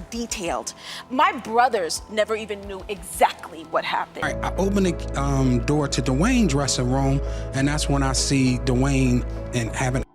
detailed. My brothers never even knew exactly what happened. I open the door to Duane's dressing room, and that's when I see Duane and having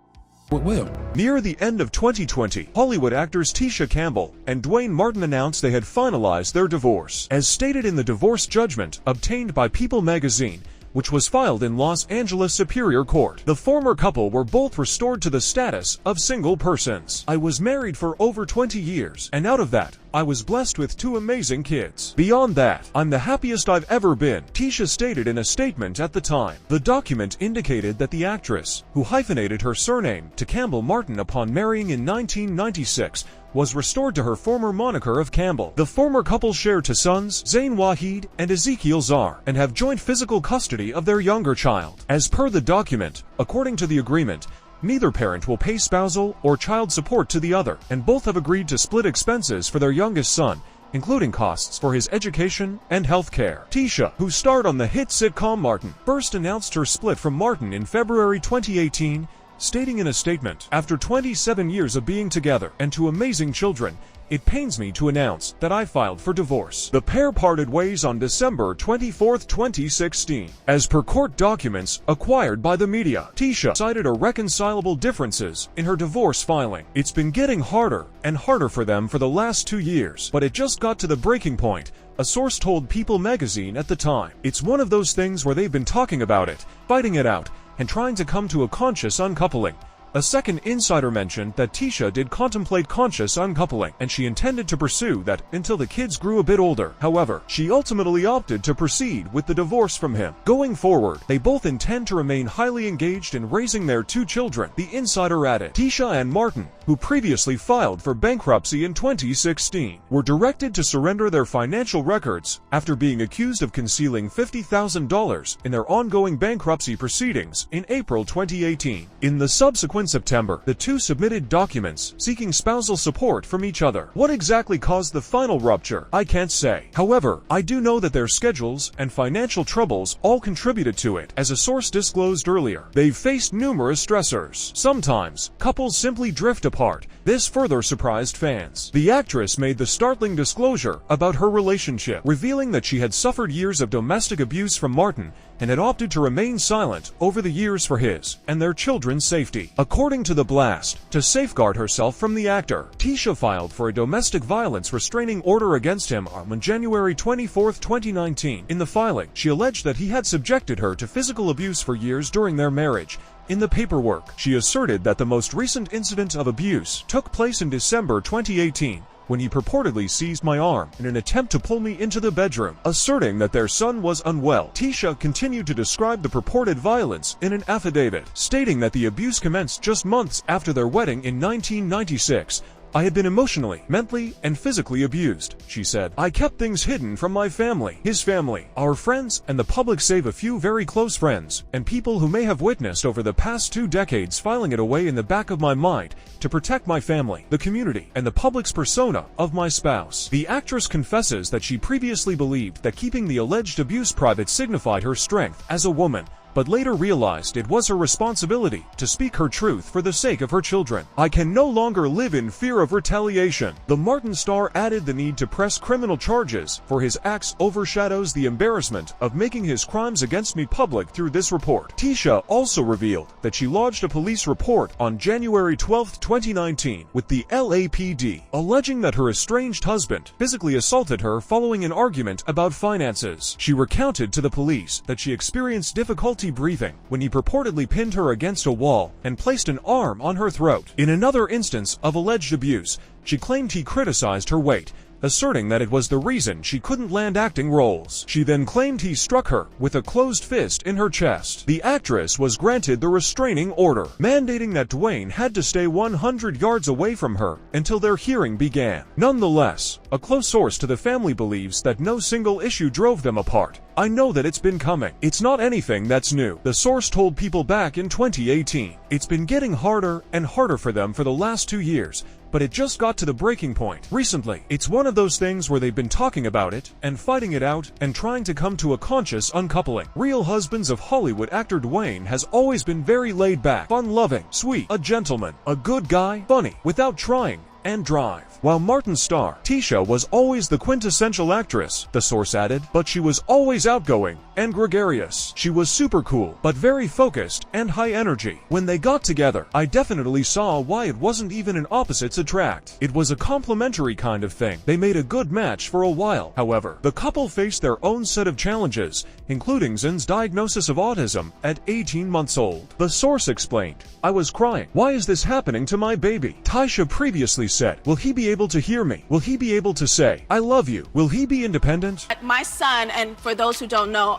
with Will. Near the end of 2020, Hollywood actors Tisha Campbell and Duane Martin announced they had finalized their divorce. As stated in the divorce judgment obtained by People magazine, which was filed in Los Angeles Superior Court, the former couple were both restored to the status of single persons. I was married for over 20 years, and out of that, I was blessed with 2 amazing kids. Beyond that, I'm the happiest I've ever been, Tisha stated in a statement at the time. The document indicated that the actress, who hyphenated her surname to Campbell Martin upon marrying in 1996, was restored to her former moniker of Campbell. The former couple share 2 sons, Zayn Wahid and Ezekiel Zar, and have joint physical custody of their younger child. As per the document, according to the agreement, neither parent will pay spousal or child support to the other, and both have agreed to split expenses for their youngest son, including costs for his education and health care. Tisha, who starred on the hit sitcom Martin, first announced her split from Martin in February 2018, stating in a statement, "After 27 years of being together and 2 amazing children, it pains me to announce that I filed for divorce." The pair parted ways on December 24, 2016. As per court documents acquired by the media, Tisha cited irreconcilable differences in her divorce filing. "It's been getting harder and harder for them for the last 2 years, but it just got to the breaking point," a source told People magazine at the time. "It's one of those things where they've been talking about it, fighting it out, and trying to come to a conscious uncoupling." A second insider mentioned that Tisha did contemplate conscious uncoupling, and she intended to pursue that until the kids grew a bit older. However, she ultimately opted to proceed with the divorce from him. Going forward, they both intend to remain highly engaged in raising their 2 children, the insider added. Tisha and Martin, who previously filed for bankruptcy in 2016, were directed to surrender their financial records after being accused of concealing $50,000 in their ongoing bankruptcy proceedings in April 2018. In the subsequent September, the 2 submitted documents seeking spousal support from each other. What exactly caused the final rupture, I can't say. However, I do know that their schedules and financial troubles all contributed to it. As a source disclosed earlier, they've faced numerous stressors. Sometimes, couples simply drift apart. This further surprised fans. The actress made the startling disclosure about her relationship, revealing that she had suffered years of domestic abuse from Martin and had opted to remain silent over the years for his and their children's safety. According to The Blast, to safeguard herself from the actor, Tisha filed for a domestic violence restraining order against him on January 24, 2019. In the filing, she alleged that he had subjected her to physical abuse for years during their marriage. In the paperwork, she asserted that the most recent incident of abuse took place in December 2018, when he purportedly seized my arm in an attempt to pull me into the bedroom, asserting that their son was unwell. Tisha continued to describe the purported violence in an affidavit, stating that the abuse commenced just months after their wedding in 1996. "I had been emotionally, mentally, and physically abused," she said. "I kept things hidden from my family, his family, our friends, and the public, save a few very close friends and people who may have witnessed over the past 2 decades, filing it away in the back of my mind to protect my family, the community, and the public's persona of my spouse." The actress confesses that she previously believed that keeping the alleged abuse private signified her strength as a woman, but later realized it was her responsibility to speak her truth for the sake of her children. "I can no longer live in fear of retaliation." The Martin star added the need to press criminal charges for his acts overshadows the embarrassment of making his crimes against me public through this report. Tisha also revealed that she lodged a police report on January 12, 2019 with the LAPD, alleging that her estranged husband physically assaulted her following an argument about finances. She recounted to the police that she experienced difficulty breathing when he purportedly pinned her against a wall and placed an arm on her throat. In another instance of alleged abuse, she claimed he criticized her weight, asserting that it was the reason she couldn't land acting roles. She then claimed he struck her with a closed fist in her chest. The actress was granted the restraining order, mandating that Duane had to stay 100 yards away from her until their hearing began. Nonetheless, a close source to the family believes that no single issue drove them apart. "I know that it's been coming. It's not anything that's new," the source told People back in 2018. "It's been getting harder and harder for them for the last 2 years, but it just got to the breaking point recently. It's one of those things where they've been talking about it and fighting it out and trying to come to a conscious uncoupling." Real Husbands of Hollywood actor Duane has always been very laid back, fun-loving, sweet, a gentleman, a good guy, funny, without trying, and drive. While Martin's star, Tisha, was always the quintessential actress, the source added, but she was always outgoing and gregarious. She was super cool, but very focused and high energy. When they got together, I definitely saw why it wasn't even an opposites attract. It was a complementary kind of thing. They made a good match for a while. However, the couple faced their own set of challenges, including Zin's diagnosis of autism at 18 months old. The source explained, "I was crying. Why is this happening to my baby?" Tisha previously said, "Will he be able to hear me? Will he be able to say, 'I love you'? Will he be independent?" My son, and for those who don't know,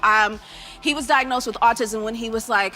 he was diagnosed with autism when he was like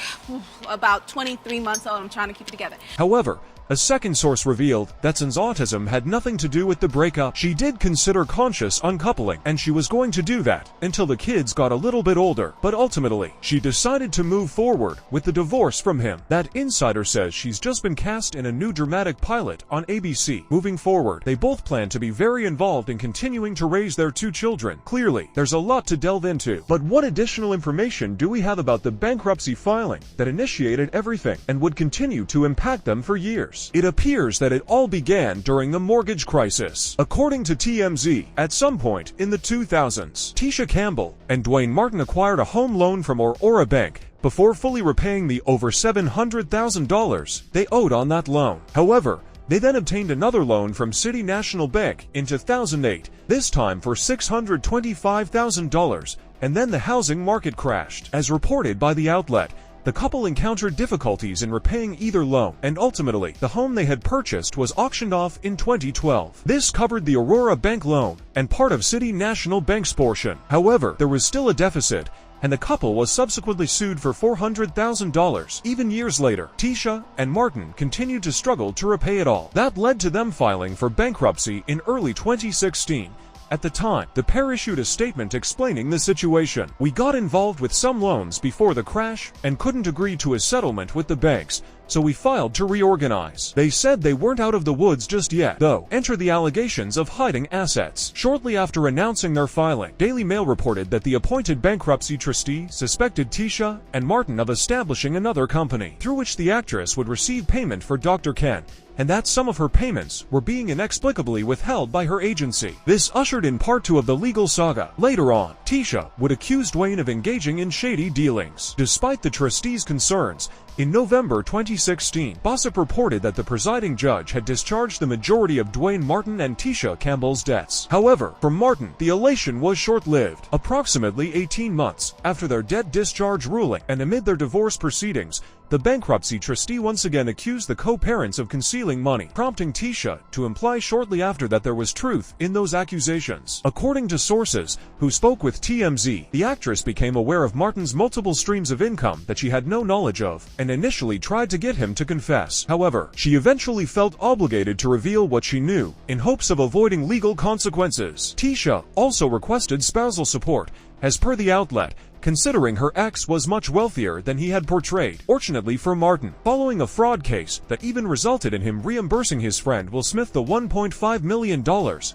about 23 months old. I'm trying to keep it together. However, a second source revealed that Zin's autism had nothing to do with the breakup. She did consider conscious uncoupling, and she was going to do that until the kids got a little bit older. But ultimately, she decided to move forward with the divorce from him. That insider says she's just been cast in a new dramatic pilot on ABC. Moving forward, they both plan to be very involved in continuing to raise their two children. Clearly, there's a lot to delve into. But what additional information do we have about the bankruptcy filing that initiated everything and would continue to impact them for years? It appears that it all began during the mortgage crisis. According to TMZ, at some point in the 2000s, Tisha Campbell and Duane Martin acquired a home loan from Aurora Bank before fully repaying the over $700,000 they owed on that loan. However, they then obtained another loan from City National Bank in 2008, this time for $625,000, and then the housing market crashed. As reported by the outlet, the couple encountered difficulties in repaying either loan, and ultimately, the home they had purchased was auctioned off in 2012. This covered the Aurora Bank loan and part of City National Bank's portion. However, there was still a deficit, and the couple was subsequently sued for $400,000. Even years later, Tisha and Martin continued to struggle to repay it all. That led to them filing for bankruptcy in early 2016. At the time, the pair issued a statement explaining the situation. "We got involved with some loans before the crash and couldn't agree to a settlement with the banks, so we filed to reorganize." They said they weren't out of the woods just yet, though. Enter the allegations of hiding assets. Shortly after announcing their filing, Daily Mail reported that the appointed bankruptcy trustee suspected Tisha and Martin of establishing another company, through which the actress would receive payment for Dr. Ken, and that some of her payments were being inexplicably withheld by her agency. This ushered in part two of the legal saga. Later on, Tisha would accuse Duane of engaging in shady dealings. Despite the trustee's concerns, in November 2016, Gossip reported that the presiding judge had discharged the majority of Duane Martin and Tisha Campbell's debts. However, for Martin, the elation was short-lived. Approximately 18 months after their debt discharge ruling and amid their divorce proceedings, the bankruptcy trustee once again accused the co-parents of concealing money, prompting Tisha to imply shortly after that there was truth in those accusations. According to sources who spoke with TMZ, the actress became aware of Martin's multiple streams of income that she had no knowledge of, and initially tried to get him to confess. However, she eventually felt obligated to reveal what she knew, in hopes of avoiding legal consequences. Tisha also requested spousal support, as per the outlet, considering her ex was much wealthier than he had portrayed. Fortunately for Martin, following a fraud case that even resulted in him reimbursing his friend Will Smith the $1.5 million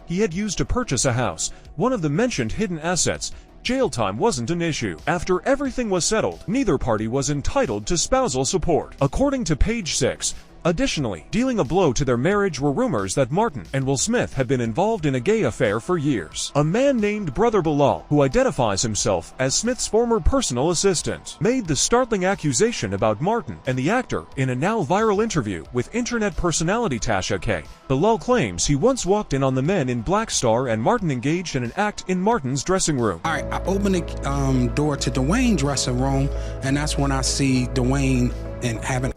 he had used to purchase a house, one of the mentioned hidden assets, jail time wasn't an issue. After everything was settled, neither party was entitled to spousal support. According to Page 6, additionally, dealing a blow to their marriage were rumors that Martin and Will Smith had been involved in a gay affair for years. A man named Brother Bilal, who identifies himself as Smith's former personal assistant, made the startling accusation about Martin and the actor in a now viral interview with internet personality Tisha K. Bilal claims he once walked in on the Men in Black star and Martin engaged in an act in Martin's dressing room. All right, I open the door to Duane's dressing room, and that's when I see Duane and having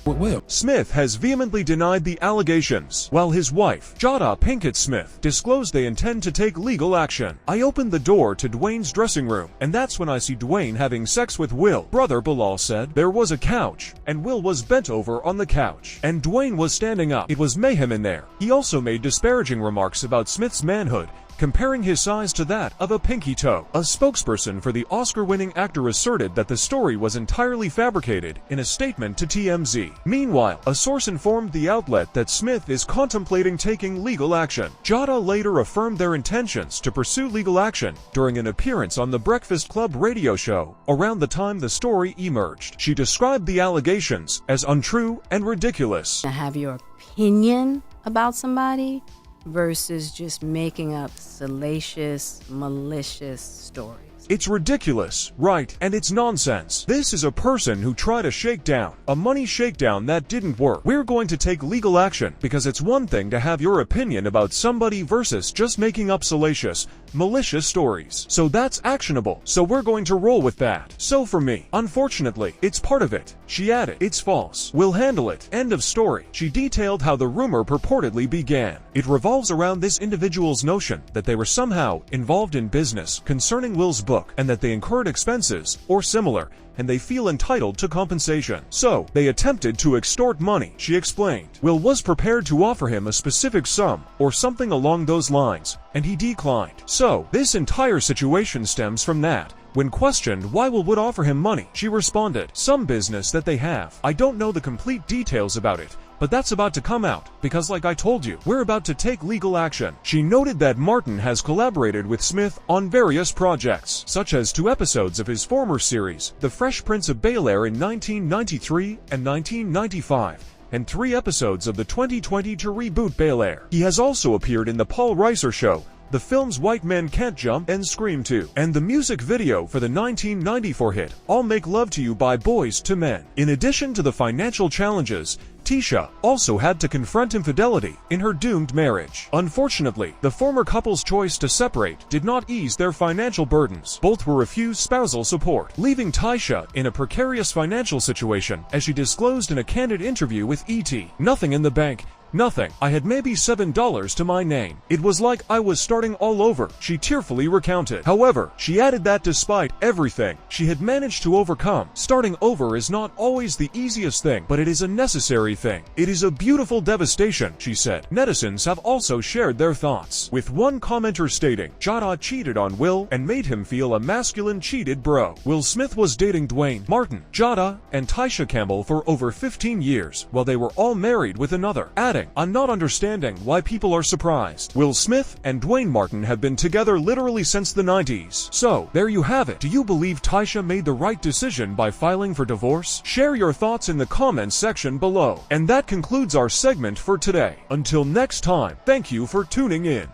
with Will. Smith has vehemently denied the allegations, while his wife, Jada Pinkett Smith, disclosed they intend to take legal action. "I opened the door to Duane's dressing room, and that's when I see Duane having sex with Will," Brother Bilal said. "There was a couch, and Will was bent over on the couch, and Duane was standing up. It was mayhem in there." He also made disparaging remarks about Smith's manhood, comparing his size to that of a pinky toe. A spokesperson for the Oscar-winning actor asserted that the story was entirely fabricated in a statement to TMZ. Meanwhile, a source informed the outlet that Smith is contemplating taking legal action. Jada later affirmed their intentions to pursue legal action during an appearance on the Breakfast Club radio show around the time the story emerged. She described the allegations as untrue and ridiculous. I have your opinion about somebody versus just making up salacious, malicious stories. It's ridiculous, right? And it's nonsense. This is a person who tried a shakedown, a money shakedown that didn't work. We're going to take legal action because it's one thing to have your opinion about somebody versus just making up salacious, malicious stories. So that's actionable. So we're going to roll with that. So for me, unfortunately, it's part of it. She added, it's false. We'll handle it. End of story. She detailed how the rumor purportedly began. It revolves around this individual's notion that they were somehow involved in business concerning Will's book, and that they incurred expenses or similar, and they feel entitled to compensation. So, they attempted to extort money, she explained. Will was prepared to offer him a specific sum, or something along those lines, and he declined. So, this entire situation stems from that. When questioned why Will would offer him money, she responded, some business that they have. I don't know the complete details about it, but that's about to come out, because like I told you, we're about to take legal action. She noted that Martin has collaborated with Smith on various projects, such as 2 episodes of his former series, The Fresh Prince of Bel-Air in 1993 and 1995, and 3 episodes of the 2020 to reboot Bel-Air. He has also appeared in The Paul Reiser Show, the films White Men Can't Jump and Scream 2, and the music video for the 1994 hit, I'll Make Love to You by Boyz II Men. In addition to the financial challenges, Tisha also had to confront infidelity in her doomed marriage. Unfortunately, the former couple's choice to separate did not ease their financial burdens. Both were refused spousal support, leaving Tisha in a precarious financial situation, as she disclosed in a candid interview with E.T. Nothing in the bank. Nothing. I had maybe $7 to my name. It was like I was starting all over, she tearfully recounted. However, she added that despite everything she had managed to overcome, starting over is not always the easiest thing, but it is a necessary thing. It is a beautiful devastation, she said. Netizens have also shared their thoughts, with one commenter stating, Jada cheated on Will and made him feel a masculine cheated bro. Will Smith was dating Duane, Martin, Jada, and Tisha Campbell for over 15 years, while they were all married with another, adding, I'm not understanding why people are surprised. Will Smith and Duane Martin have been together literally since the 90s. So, there you have it. Do you believe Tisha made the right decision by filing for divorce? Share your thoughts in the comments section below. And that concludes our segment for today. Until next time, thank you for tuning in.